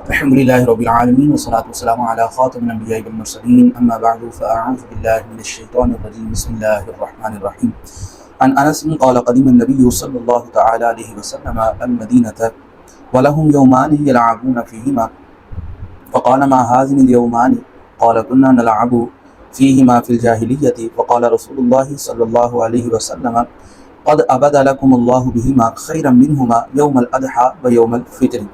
الحمد لله رب العالمين والصلاة والسلام على خاتم الأنبياء والمرسلين أما بعد فأعوذ بالله من الشيطان الرجيم بسم الله الرحمن الرحيم عن أنس قال قدم النبي صلى الله تعالى عليه وسلم المدينة ولهم يومان يلعبون فيهما فقال ما هذين اليومان قال كنا نلعب فيهما في الجاهلية فقال رسول الله صلى الله عليه وسلم قد أبدى لكم الله بهما خيرا منهما يوم الأضحى ويوم الفطر۔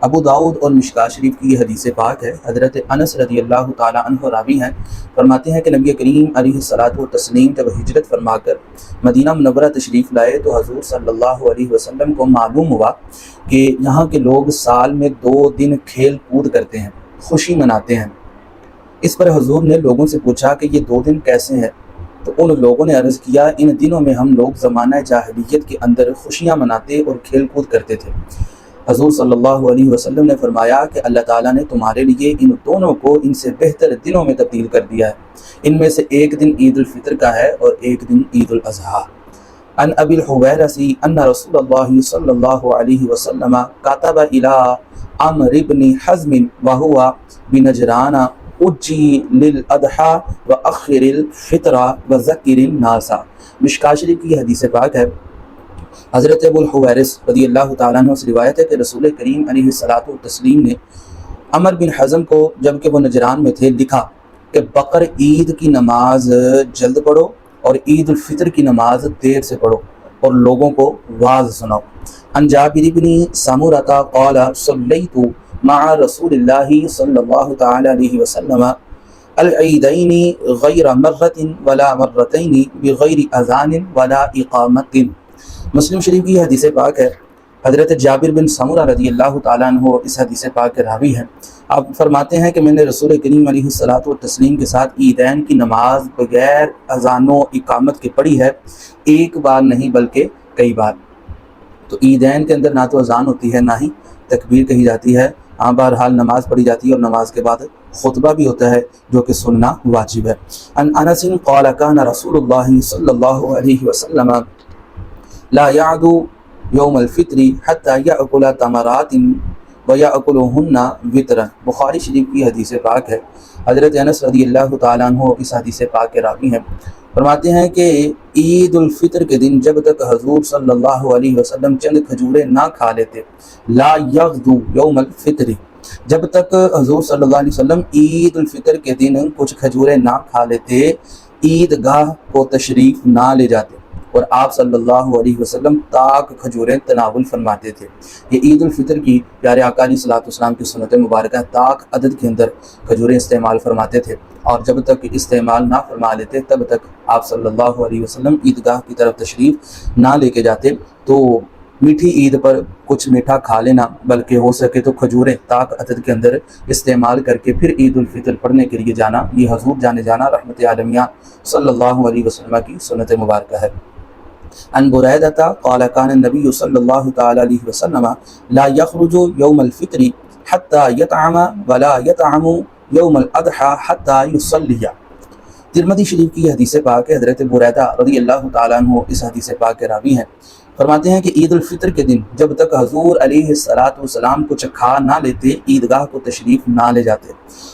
ابو داؤد اور مشکاہ شریف کی یہ حدیث پاک ہے۔ حضرت انس رضی اللہ تعالیٰ عنہ راوی ہیں، فرماتے ہیں کہ نبی کریم علیہ الصلاۃ والتسلیم جب ہجرت فرما کر مدینہ منورہ تشریف لائے تو حضور صلی اللہ علیہ وسلم کو معلوم ہوا کہ یہاں کے لوگ سال میں 2 دن کھیل کود کرتے ہیں، خوشی مناتے ہیں۔ اس پر حضور نے لوگوں سے پوچھا کہ یہ 2 دن کیسے ہیں؟ تو ان لوگوں نے عرض کیا ان دنوں میں ہم لوگ زمانہ جاہلیت کے اندر خوشیاں مناتے اور کھیل کود کرتے تھے۔ حضور صلی اللہ علیہ وسلم نے فرمایا کہ اللہ تعالیٰ نے تمہارے لیے ان دونوں کو ان سے بہتر دنوں میں تبدیل کر دیا ہے۔ ان میں سے ایک دن عید الفطر کا ہے اور ایک دن عید الاضحیٰ۔ عن ابی الحویرث ان رسول اللہ صلی اللہ علیہ وسلم کتب الی عمرو بن حزم وهو بنجران اجی للاضحیٰ واخر الفطر وذکر الناس۔ مشکاہ شریف کی حدیث پاک ہے۔ حضرت ابو الحویرث رضی اللہ تعالیٰ عنہ سے روایت ہے کہ رسول کریم علیہ الصلاۃ والتسلیم نے عمرو بن حزم کو جب کہ وہ نجران میں تھے لکھا کہ بقر عید کی نماز جلد پڑھو اور عید الفطر کی نماز دیر سے پڑھو اور لوگوں کو واعظ سناؤ۔ عن جابر بن سمرہ قال صلیت مع رسول اللہ صلی اللہ تعالی علیہ وسلم العیدین غیر مرۃ ولا مرتین بغیر اذان ولا اقامت۔ مسلم شریف کی حدیث پاک ہے۔ حضرت جابر بن سمرہ رضی اللہ تعالیٰ عنہ اس حدیث پاک کے راوی ہیں۔ آپ فرماتے ہیں کہ میں نے رسول کریم علیہ الصلاۃ والتسلیم کے ساتھ عیدین کی نماز بغیر اذان و اقامت کے پڑھی ہے، ایک بار نہیں بلکہ کئی بار۔ تو عیدین کے اندر نہ تو اذان ہوتی ہے نہ ہی تکبیر کہی جاتی ہے، ہاں بہرحال نماز پڑھی جاتی ہے اور نماز کے بعد خطبہ بھی ہوتا ہے جو کہ سننا واجب ہے۔ عن انس قال كان رسول اللہ صلی اللہ علیہ وسلم لا يعدو یوم الفطر حتى يأكل تمرات ويأكلهن وطرا۔ بخاری شریف کی حدیث پاک ہے۔ حضرت انس رضی اللہ تعالیٰ عنہ اس حدیث پاک کے راوی ہیں، فرماتے ہیں کہ عید الفطر کے دن جب تک حضور صلی اللہ علیہ وسلم چند کھجوریں نہ کھا لیتے، لا یغدو یوم الفطر، جب تک حضور صلی اللہ علیہ وسلم عید الفطر کے دن کچھ کھجوریں نہ کھا لیتے، عید گاہ کو تشریف نہ لے جاتے اور آپ صلی اللہ علیہ وسلم تاک کھجوریں تناول فرماتے تھے۔ یہ عید الفطر کی پیارے آقا علیہ الصلوۃ والسلام کی سنت مبارکہ، تاک عدد کے اندر کھجوریں استعمال فرماتے تھے، اور جب تک استعمال نہ فرما لیتے تب تک آپ صلی اللہ علیہ وسلم عیدگاہ کی طرف تشریف نہ لے کے جاتے۔ تو میٹھی عید پر کچھ میٹھا کھا لینا، بلکہ ہو سکے تو کھجوریں تاک عدد کے اندر استعمال کر کے پھر عید الفطر پڑھنے کے لیے جانا، یہ حضور جانے جانا رحمت عالمیہ صلی اللہ علیہ وسلم کی سنت مبارکہ ہے۔ عن بریدۃ قال كان النبي صلی اللہ تعالی علیہ وسلم لا يخرج يوم الفطر حتى يطعم ولا يطعم يوم الاضحى حتى يصلي۔ ترمذی شریف کی حدیث پاک ہے۔ حضرت بریدہ رضی اللہ تعالیٰ عنہ اس حدیث پاک کے راوی ہیں، فرماتے ہیں کہ عید الفطر کے دن جب تک حضور علیہ الصلاۃ والسلام کچھ کھا نہ لیتے، عیدگاہ کو تشریف نہ لے جاتے،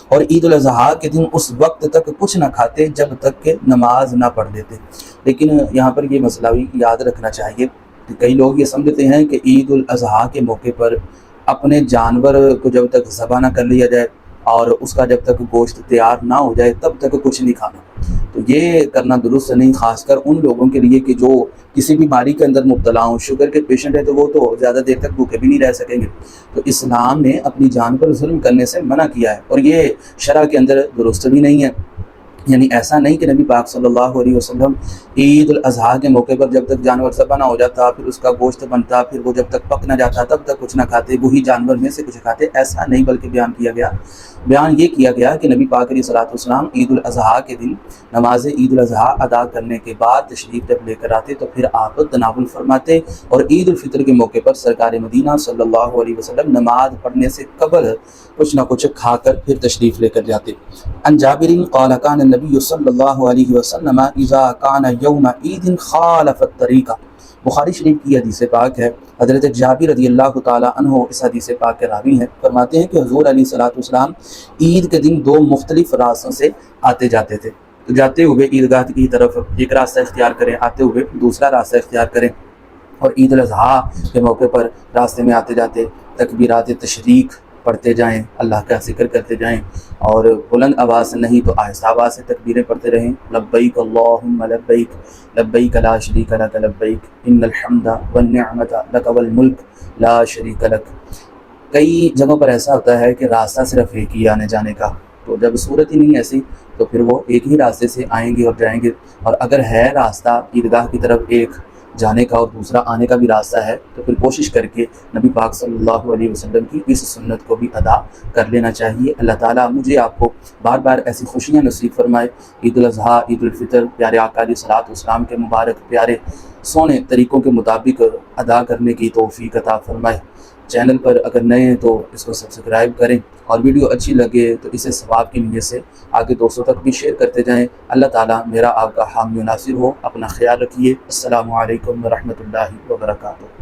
اور عید الاضحیٰ کے دن اس وقت تک کچھ نہ کھاتے جب تک کہ نماز نہ پڑھ لیتے۔ لیکن یہاں پر یہ مسئلہ بھی یاد رکھنا چاہیے کہ کئی لوگ یہ سمجھتے ہیں کہ عید الاضحیٰ کے موقع پر اپنے جانور کو جب تک ذبح نہ کر لیا جائے اور اس کا جب تک گوشت تیار نہ ہو جائے تب تک کچھ نہیں کھانا، تو یہ کرنا درست نہیں، خاص کر ان لوگوں کے لیے کہ جو کسی بیماری کے اندر مبتلا ہوں، شوگر کے پیشنٹ ہے، تو وہ تو زیادہ دیر تک بھوکے بھی نہیں رہ سکیں گے۔ تو اسلام نے اپنی جان پر ظلم کرنے سے منع کیا ہے، اور یہ شرع کے اندر درست بھی نہیں ہے۔ یعنی ایسا نہیں کہ نبی پاک صلی اللہ علیہ وسلم عید الاضحیٰ کے موقع پر جب تک جانور ذبح نہ ہو جاتا، پھر اس کا گوشت بنتا، پھر وہ جب تک پک نہ جاتا تب تک کچھ نہ کھاتے، وہی جانور میں سے کچھ کھاتے، ایسا نہیں، بلکہ بیان یہ کیا گیا کہ نبی پاک علیہ الصلوۃ والسلام عید الاضحیٰ کے دن نماز عید الاضحیٰ ادا کرنے کے بعد تشریف جب لے کر آتے تو پھر آپ تناول فرماتے، اور عید الفطر کے موقع پر سرکار مدینہ صلی اللہ علیہ وسلم نماز پڑھنے سے قبل کچھ نہ کچھ کھا کر پھر تشریف لے کر جاتے۔ عن جابر قال كان النبي صلی اللہ علیہ وسلم اذا كان يوم عید خالف الطریقہ بخاری شریف کی حدیث پاک ہے، حضرت جابر رضی اللہ تعالیٰ عنہ اس حدیث پاک کے راوی ہیں، فرماتے ہیں کہ حضور علیہ الصلوۃ والسلام عید کے دن دو مختلف راستوں سے آتے جاتے تھے، جاتے ہوئے عیدگاہ کی طرف ایک راستہ اختیار کریں، آتے ہوئے دوسرا راستہ اختیار کریں، اور عید الاضحیٰ کے موقع پر راستے میں آتے جاتے تکبیرات تشریق پڑھتے جائیں، اللہ کا ذکر کرتے جائیں، اور بلند آواز سے نہیں تو آہستہ آواز سے تکبیریں پڑھتے رہیں، لبیک اللہم لبیک لبیک لا شریک لک لبیک ان الحمد والنعمت لک والملک لا شریک لک۔ کئی جگہوں پر ایسا ہوتا ہے کہ راستہ صرف ایک ہی آنے جانے کا، تو جب صورت ہی نہیں ایسی تو پھر وہ ایک ہی راستے سے آئیں گے اور جائیں گے، اور اگر ہے راستہ عیدگاہ کی طرف ایک جانے کا اور دوسرا آنے کا بھی راستہ ہے تو پھر کوشش کر کے نبی پاک صلی اللہ علیہ وسلم کی اس سنت کو بھی ادا کر لینا چاہیے۔ اللہ تعالیٰ مجھے آپ کو بار بار ایسی خوشیاں نصیب فرمائے، عید الاضحیٰ، عید الفطر پیارے آقا علیہ الصلوۃ والسلام کے مبارک پیارے سونے طریقوں کے مطابق ادا کرنے کی توفیق عطا فرمائے۔ چینل پر اگر نئے ہیں تو اس کو سبسکرائب کریں، اور ویڈیو اچھی لگے تو اسے ثواب کی نیت سے آگے دوستوں تک بھی شیئر کرتے جائیں۔ اللہ تعالیٰ میرا آپ کا حامی و ناصر ہو۔ اپنا خیال رکھیے۔ السلام علیکم ورحمۃ اللہ وبرکاتہ۔